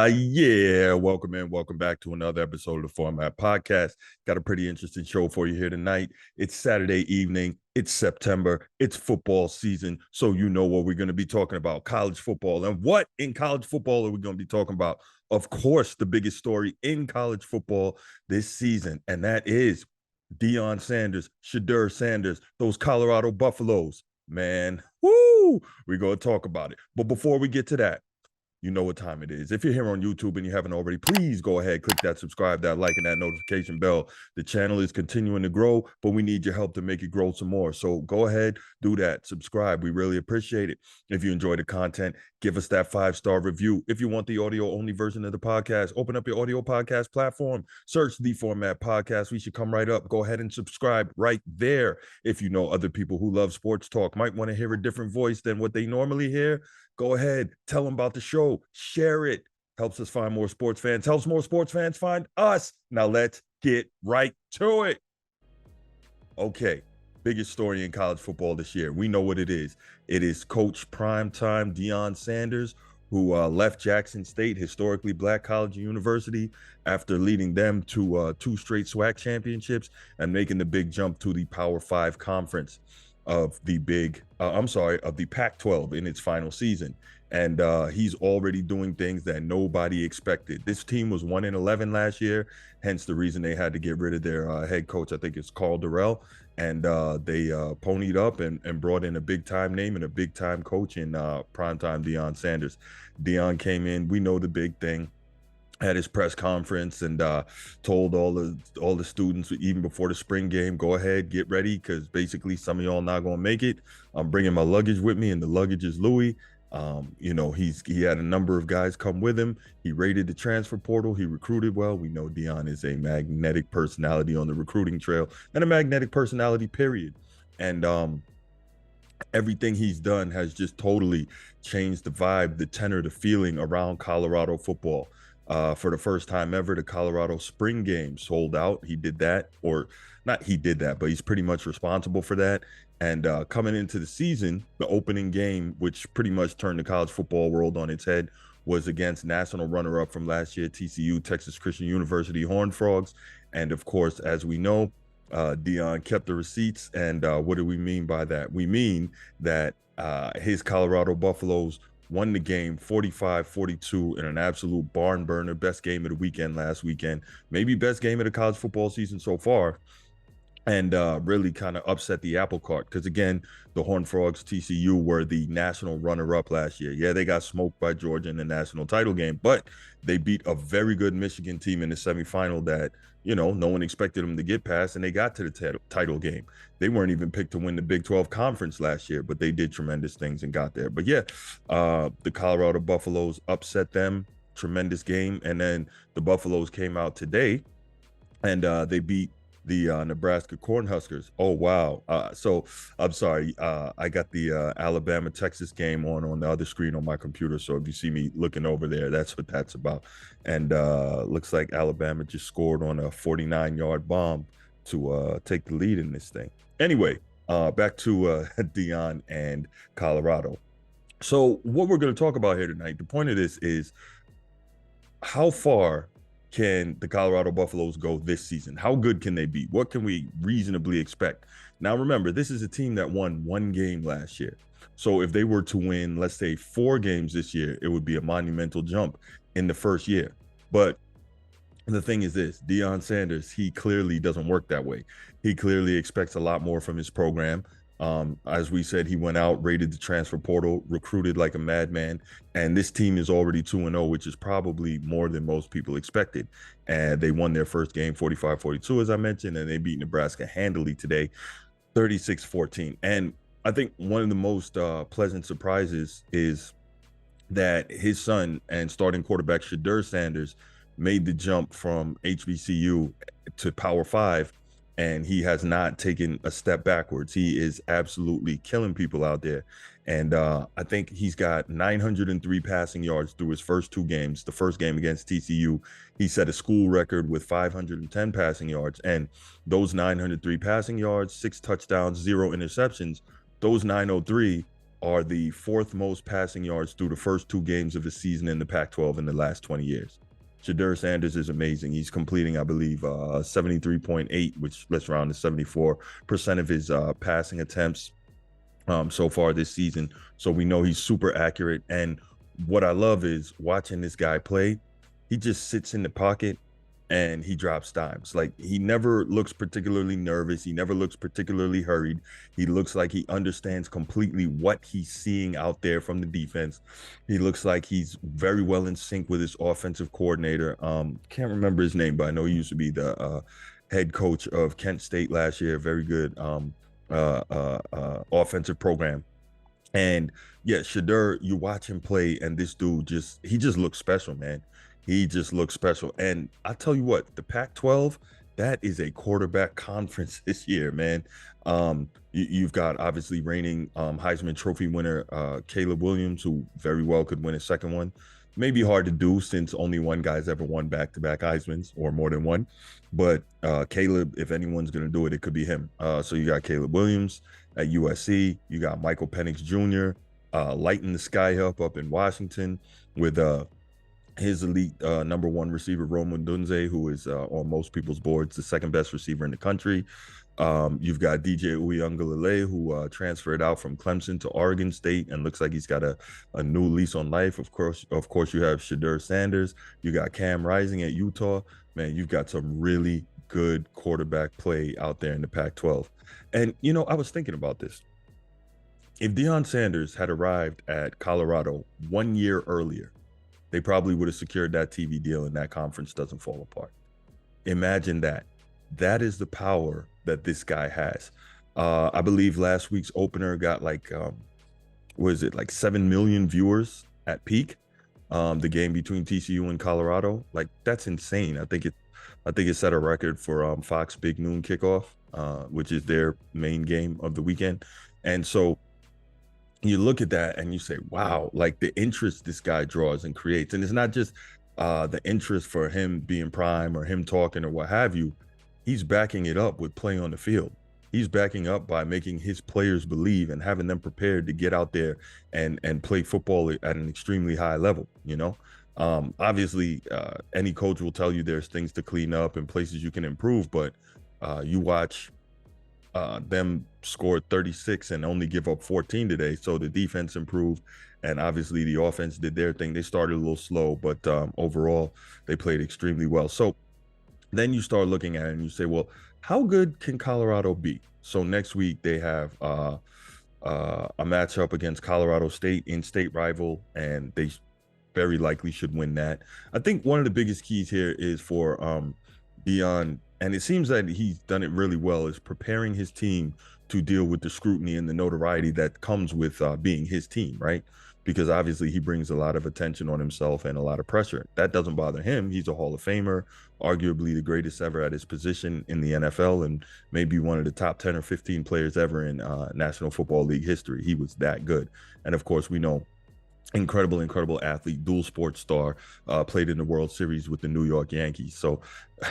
Yeah, welcome back to another episode of the Format Podcast. Got a pretty interesting show for you here tonight. It's Saturday evening, it's September, it's football season, so you know what we're going to be talking about, college football. And what in college football are we going to be talking about? Of course, the biggest story in college football this season, and that is Deion Sanders, Shadeur Sanders, those Colorado Buffaloes. Man, woo! We're going to talk about it. But before we get to that, you know what time it is. If you're here on YouTube and you haven't already, please go ahead, click that subscribe, that like, and that notification bell. The channel is continuing to grow, but we need your help to make it grow some more. So go ahead, do that, subscribe. We really appreciate it. If you enjoy the content, give us that 5-star review. If you want the audio-only version of the podcast, open up your audio podcast platform, search the Format Podcast. We should come right up. Go ahead and subscribe right there. If you know other people who love sports talk, might want to hear a different voice than what they normally hear, go ahead, tell them about the show, share it. Helps us find more sports fans, helps more sports fans find us. Now let's get right to it. Okay, biggest story in college football this year. We know what it is. It is Coach Primetime Deion Sanders, who left Jackson State, historically black college and university, after leading them to 2 straight SWAC championships and making the big jump to the Power 5 conference of the Pac-12 in its final season. And he's already doing things that nobody expected. This team was 1-11 last year, hence the reason they had to get rid of their head coach. I think it's Carl Durrell. And they ponied up and brought in a big-time name and a big-time coach in primetime Deion Sanders. Deion came in, we know the big thing, at his press conference and told all the students even before the spring game, go ahead, get ready, because basically some of y'all not going to make it. I'm bringing my luggage with me, and the luggage is Louis. He had a number of guys come with him. He raided the transfer portal. He recruited well. We know Deion is a magnetic personality on the recruiting trail and a magnetic personality, period. And everything he's done has just totally changed the vibe, the tenor, the feeling around Colorado football. For the first time ever, the Colorado spring game sold out. He did that, or not he did that, but he's pretty much responsible for that. And coming into the season, the opening game, which pretty much turned the college football world on its head, was against national runner-up from last year, TCU, Texas Christian University Horned Frogs. And of course, as we know, Deion kept the receipts. And what do we mean by that? We mean that his Colorado Buffaloes won the game 45-42 in an absolute barn burner. Best game of the weekend last weekend, maybe best game of the college football season so far, and really kind of upset the apple cart, because again, the Horned Frogs, TCU, were the national runner-up last year. Yeah, they got smoked by Georgia in the national title game, but they beat a very good Michigan team in the semifinal that, no one expected them to get past, and they got to the title game. They weren't even picked to win the Big 12 conference last year, but they did tremendous things and got there. But yeah, the Colorado Buffaloes upset them, tremendous game. And then the Buffaloes came out today and they beat the Nebraska Cornhuskers. Oh, wow. So I'm sorry. I got the Alabama-Texas game on the other screen on my computer. So if you see me looking over there, that's what that's about. And looks like Alabama just scored on a 49-yard bomb to take the lead in this thing. Anyway, back to Deion and Colorado. So what we're going to talk about here tonight, the point of this is, how far can the Colorado Buffaloes go this season? How good can they be? What can we reasonably expect? Now, remember, this is a team that won 1 game last year. So if they were to win, let's say 4 games this year, it would be a monumental jump in the first year. But the thing is this, Deion Sanders, he clearly doesn't work that way. He clearly expects a lot more from his program. As we said, he went out, raided the transfer portal, recruited like a madman, and this team is already 2-0, which is probably more than most people expected. And they won their first game 45-42, as I mentioned, and they beat Nebraska handily today, 36-14. And I think one of the most pleasant surprises is that his son and starting quarterback Shadeur Sanders made the jump from HBCU to Power 5, and he has not taken a step backwards. He is absolutely killing people out there. And I think he's got 903 passing yards through his first 2 games. The first game against TCU, he set a school record with 510 passing yards. And those 903 passing yards, 6 touchdowns, 0 interceptions, those 903 are the fourth most passing yards through the first two games of the season in the Pac-12 in the last 20 years. Shadeur Sanders is amazing. He's completing, I believe, 73.8, which let's round to 74% of his passing attempts so far this season. So we know he's super accurate. And what I love is watching this guy play. He just sits in the pocket and he drops dimes. Like, he never looks particularly nervous. He never looks particularly hurried. He looks like he understands completely what he's seeing out there from the defense. He looks like he's very well in sync with his offensive coordinator. Can't remember his name, but I know he used to be the head coach of Kent State last year. Very good offensive program. And yeah, Shadeur, you watch him play, and this dude he just looks special, man. He just looks special. And I tell you what, the Pac-12, that is a quarterback conference this year, man. You've got obviously reigning Heisman Trophy winner Caleb Williams, who very well could win a second one. Maybe hard to do since only one guy's ever won back-to-back Heismans, or more than one. But Caleb, if anyone's going to do it, it could be him. So you got Caleb Williams at USC. You got Michael Penix Jr. Lighting the sky up in Washington with his elite number one receiver, Roman Dunze, who is on most people's boards the second best receiver in the country. You've got DJ Uiagalelei, who transferred out from Clemson to Oregon State and looks like he's got a new lease on life. Of course, you have Shadeur Sanders. You got Cam Rising at Utah. Man, you've got some really good quarterback play out there in the Pac-12. And, I was thinking about this. If Deion Sanders had arrived at Colorado 1 year earlier, they probably would have secured that TV deal and that conference doesn't fall apart. Imagine that. That is the power that this guy has. I believe last week's opener got like 7 million viewers at peak. The game between TCU and Colorado, like, that's insane. I think it set a record for Fox Big Noon Kickoff, which is their main game of the weekend. And so you look at that and you say, wow, like the interest this guy draws and creates. And it's not just the interest for him being prime or him talking or what have you. He's backing it up with play on the field. He's backing up by making his players believe and having them prepared to get out there and play football at an extremely high level. Obviously, any coach will tell you there's things to clean up and places you can improve, but you watch them score 36 and only give up 14 today. So the defense improved, and obviously the offense did their thing. They started a little slow, but overall they played extremely well. So then you start looking at it and you say, well, how good can Colorado be? So next week they have a matchup against Colorado State, in-state rival, and they very likely should win that. I think one of the biggest keys here is for Deion, and it seems that he's done it really well, is preparing his team to deal with the scrutiny and the notoriety that comes with being his team, right? Because obviously he brings a lot of attention on himself and a lot of pressure. That doesn't bother him. He's a Hall of Famer, arguably the greatest ever at his position in the NFL, and maybe one of the top 10 or 15 players ever in National Football League history. He was that good. And of course, we know incredible athlete, dual sports star, played in the World Series with the New York Yankees. So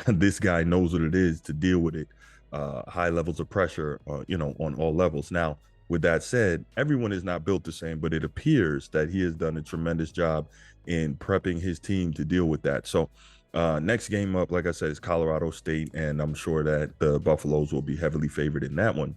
this guy knows what it is to deal with it. High levels of pressure, on all levels. Now, with that said, everyone is not built the same, but it appears that he has done a tremendous job in prepping his team to deal with that. So next game up, like I said, is Colorado State, and I'm sure that the Buffaloes will be heavily favored in that one.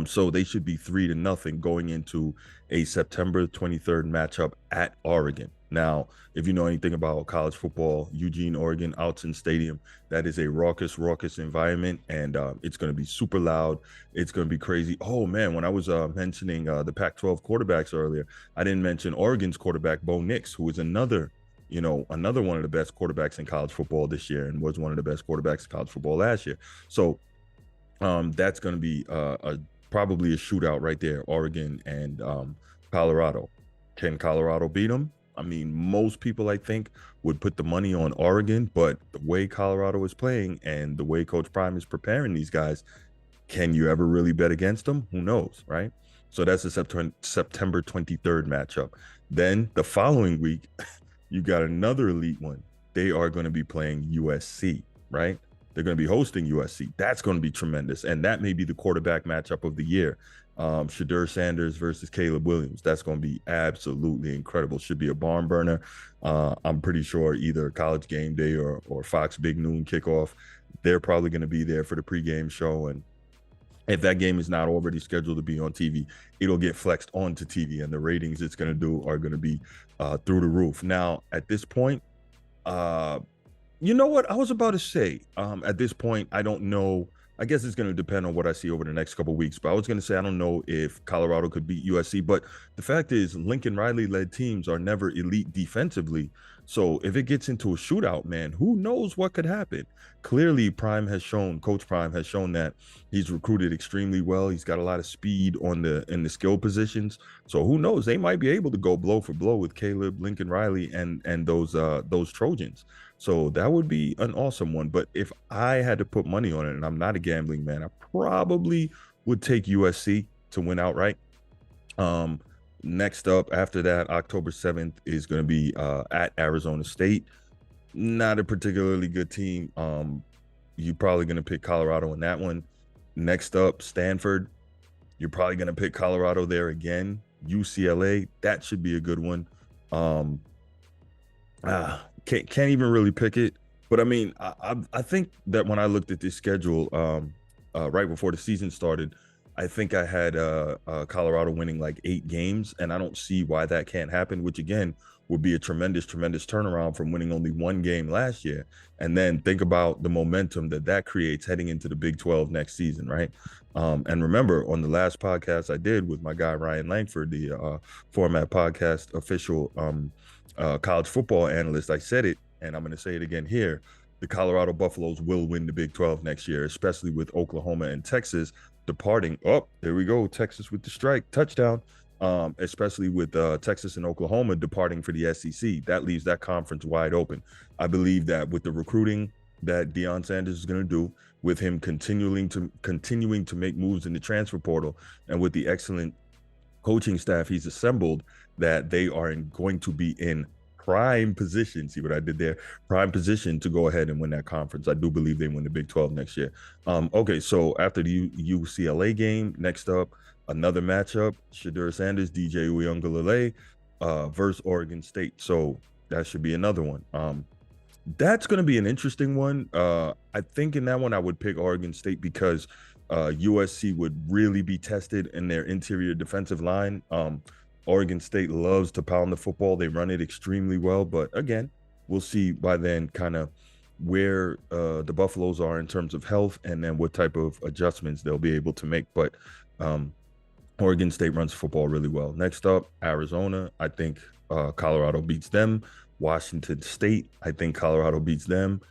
So they should be 3-0 going into a September 23rd matchup at Oregon. Now, if you know anything about college football, Eugene, Oregon, Autzen Stadium, that is a raucous environment, and it's going to be super loud. It's going to be crazy. Oh, man, when I was mentioning the Pac-12 quarterbacks earlier, I didn't mention Oregon's quarterback, Bo Nix, who is another one of the best quarterbacks in college football this year and was one of the best quarterbacks in college football last year. So that's going to be probably a shootout right there, Oregon and Colorado. Can Colorado beat them? I mean, most people, I think, would put the money on Oregon, but the way Colorado is playing and the way Coach Prime is preparing these guys, can you ever really bet against them? Who knows, right? So that's the September 23rd matchup. Then the following week, you got another elite one. They are going to be playing USC, right? They're going to be hosting USC. That's going to be tremendous. And that may be the quarterback matchup of the year. Shadeur Sanders versus Caleb Williams. That's going to be absolutely incredible. Should be a barn burner. I'm pretty sure either College Game Day or Fox Big Noon kickoff. They're probably going to be there for the pregame show, and if that game is not already scheduled to be on TV, it'll get flexed onto TV, and the ratings it's going to do are going to be through the roof. Now, at this point, uh, you know what I was about to say? At this point, I don't know. I guess it's going to depend on what I see over the next couple of weeks. But I was going to say I don't know if Colorado could beat USC. But the fact is, Lincoln Riley-led teams are never elite defensively. So if it gets into a shootout, man, who knows what could happen? Clearly, Coach Prime has shown that he's recruited extremely well. He's got a lot of speed in the skill positions. So who knows? They might be able to go blow for blow with Caleb, Lincoln Riley, and those Trojans. So that would be an awesome one. But if I had to put money on it, and I'm not a gambling man, I probably would take USC to win outright. Um, Next up after that, October 7th is going to be at Arizona State. Not a particularly good team. You're probably going to pick Colorado in that one. Next up, Stanford. You're probably going to pick Colorado there again. UCLA, that should be a good one. Um, can't even really pick it. But I mean, I think that when I looked at this schedule right before the season started, I think I had Colorado winning like 8 games, and I don't see why that can't happen, which again would be a tremendous turnaround from winning only 1 game last year. And then think about the momentum that creates heading into the Big 12 next season, right? And remember, on the last podcast I did with my guy Ryan Langford, the Format Podcast official college football analyst, I said it, and I'm going to say it again here. The Colorado Buffaloes will win the Big 12 next year, especially with Oklahoma and Texas departing. Oh, there we go. Texas with the strike. Touchdown. Especially with Texas and Oklahoma departing for the SEC. That leaves that conference wide open. I believe that with the recruiting that Deion Sanders is going to do, with him continuing to make moves in the transfer portal, and with the excellent coaching staff he's assembled, that they are going to be in prime position. See what I did there? Prime position to go ahead and win that conference. I do believe they win the Big 12 next year. Okay, so after the UCLA game, next up, another matchup: Shadeur Sanders, DJ Uiagalelei versus Oregon State. So that should be another one. That's going to be an interesting one. I think in that one I would pick Oregon State because USC would really be tested in their interior defensive line. Oregon State loves to pound the football. They run it extremely well. But again, we'll see by then kind of where the Buffaloes are in terms of health, and then what type of adjustments they'll be able to make. But Oregon State runs football really well. Next up, Arizona. I think Colorado beats them. Washington State, I think Colorado beats them.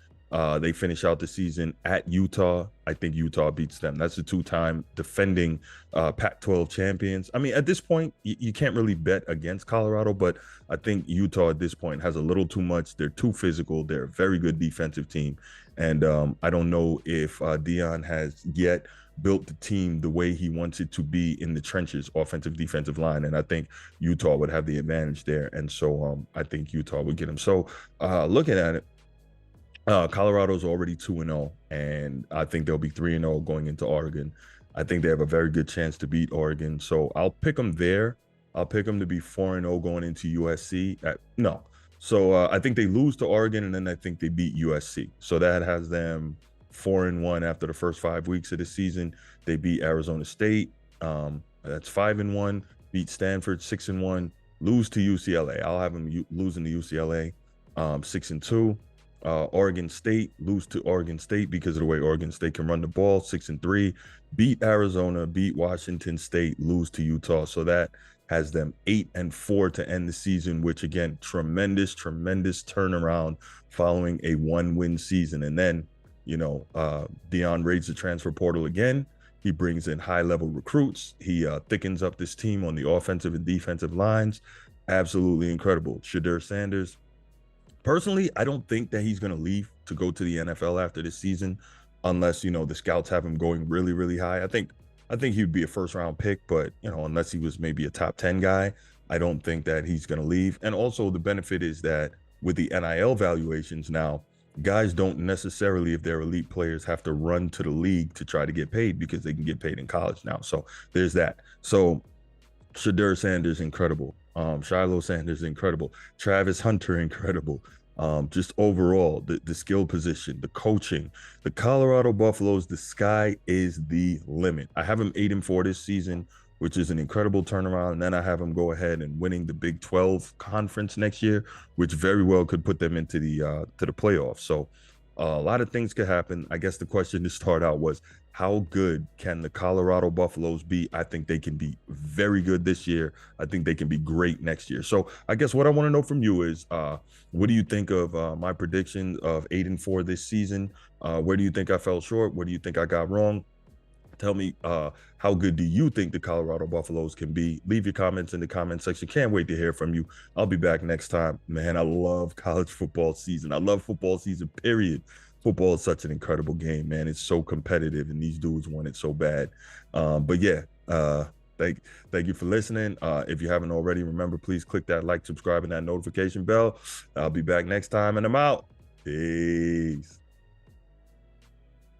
They finish out the season at Utah. I think Utah beats them. That's the 2-time defending Pac-12 champions. I mean, at this point, you can't really bet against Colorado, but I think Utah at this point has a little too much. They're too physical. They're a very good defensive team. And I don't know if Deion has yet built the team the way he wants it to be in the trenches, offensive, defensive line. And I think Utah would have the advantage there. And so I think Utah would get them. So looking at it, Colorado's already 2-0, and I think they'll be 3-0 going into Oregon. I think they have a very good chance to beat Oregon. So I'll pick them there. I'll pick them to be 4-0 going into USC. No. So I think they lose to Oregon, and then I think they beat USC. So that has them 4-1 after the first 5 weeks of the season. They beat Arizona State. That's 5-1. Beat Stanford 6-1. Lose to UCLA. I'll have them losing to UCLA 6-2. Oregon State, lose to Oregon State because of the way Oregon State can run the ball, 6-3. Beat Arizona, beat Washington State, lose to Utah. So that has them 8-4 to end the season, which again, tremendous turnaround following a 1-win season. And then, Deion raids the transfer portal again. He brings in high-level recruits. He thickens up this team on the offensive and defensive lines. Absolutely incredible. Shadeur Sanders. Personally, I don't think that he's going to leave to go to the NFL after this season, unless, the scouts have him going really, really high. I think he'd be a first-round pick, but, unless he was maybe a top 10 guy, I don't think that he's going to leave. And also the benefit is that with the NIL valuations now, guys don't necessarily, if they're elite players, have to run to the league to try to get paid because they can get paid in college now. So there's that. So Shadeur Sanders, incredible. Shiloh Sanders, incredible. Travis Hunter, incredible. Just overall, the skill position, the coaching, the Colorado Buffaloes, the sky is the limit. I have them 8-4 this season, which is an incredible turnaround. And then I have them go ahead and winning the Big 12 conference next year, which very well could put them into the playoffs. So a lot of things could happen. I guess the question to start out was, how good can the Colorado Buffaloes be? I think they can be very good this year. I think they can be great next year. So I guess what I want to know from you is, what do you think of my prediction of 8-4 this season? Where do you think I fell short? What do you think I got wrong? Tell me, how good do you think the Colorado Buffaloes can be? Leave your comments in the comment section. Can't wait to hear from you. I'll be back next time. Man, I love college football season. I love football season, period. Football is such an incredible game, man. It's so competitive, and these dudes want it so bad. But yeah, thank thank you for listening. If you haven't already, remember, please click that like, subscribe, and that notification bell. I'll be back next time, and I'm out. Peace.